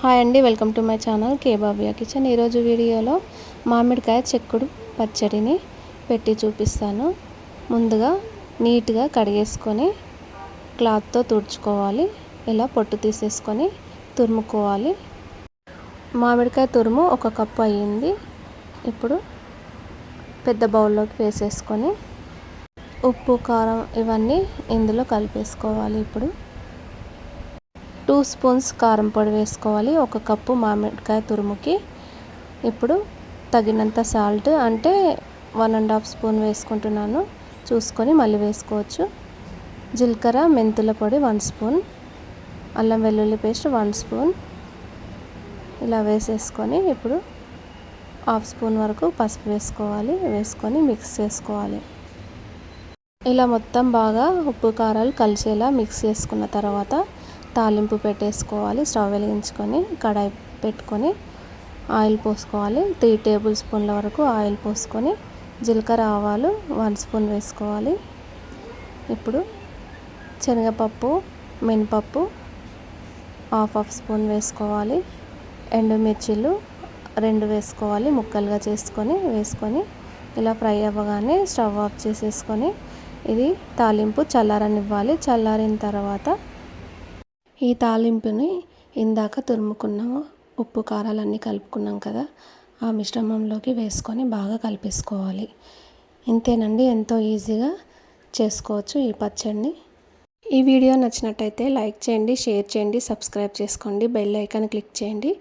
Hi అండి, welcome to my channel కేబాబియా kitchen. ఈరోజు వీడియోలో మామిడికాయ చెక్కుడు పచ్చడిని పెట్టి చూపిస్తాను. ముందుగా నీట్గా కడిగేసుకొని క్లాత్తో తుడుచుకోవాలి. ఇలా పొట్టు తీసేసుకొని తురుముకోవాలి. మామిడికాయ తురుము 1 కప్పు అయ్యింది. ఇప్పుడు పెద్ద బౌల్లోకి వేసేసుకొని ఉప్పు, కారం ఇవన్నీ ఇందులో కలిపేసుకోవాలి. ఇప్పుడు 2 స్పూన్స్ కారం పొడి వేసుకోవాలి 1 కప్పు మామిడికాయ తురుముకి. ఇప్పుడు తగినంత సాల్ట్, అంటే 1.5 స్పూన్ వేసుకుంటున్నాను, చూసుకొని మళ్ళీ వేసుకోవచ్చు. జీలకర్ర మెంతుల పొడి 1 స్పూన్, అల్లం వెల్లుల్లి పేస్ట్ 1 స్పూన్ ఇలా వేసేసుకొని ఇప్పుడు 1/2 స్పూన్ వరకు పసుపు వేసుకోవాలి. వేసుకొని మిక్స్ చేసుకోవాలి. ఇలా మొత్తం బాగా ఉప్పు కారాలు కలిసేలా మిక్స్ చేసుకున్న తర్వాత తాలింపు పెట్టేసుకోవాలి. స్టవ్ వెలిగించుకొని కడాయి పెట్టుకొని ఆయిల్ పోసుకోవాలి. 3 టేబుల్ స్పూన్ల వరకు ఆయిల్ పోసుకొని జీలకర్ర, ఆవాలు 1 స్పూన్ వేసుకోవాలి. ఇప్పుడు శనగపప్పు, మినపప్పు 1/2 స్పూన్ వేసుకోవాలి. ఎండుమిర్చిలు 2 వేసుకోవాలి, ముక్కలుగా వేసుకొని ఇలా ఫ్రై అవ్వగానే స్టవ్ ఆఫ్ చేసేసుకొని ఇది తాలింపు చల్లారనివ్వాలి. చల్లారిన తర్వాత ఈ తాలింపుని ఇందాక తురుముకున్నాము ఉప్పు కారాలన్నీ కలుపుకున్నాం కదా, ఆ మిశ్రమంలోకి వేసుకొని బాగా కలిపేసుకోవాలి. ఇంతేనండి, ఎంతో ఈజీగా చేసుకోవచ్చు ఈ పచ్చడిని. ఈ వీడియో నచ్చినట్టయితే లైక్ చేయండి, షేర్ చేయండి, సబ్స్క్రైబ్ చేసుకోండి, బెల్ ఐకాన్ క్లిక్ చేయండి.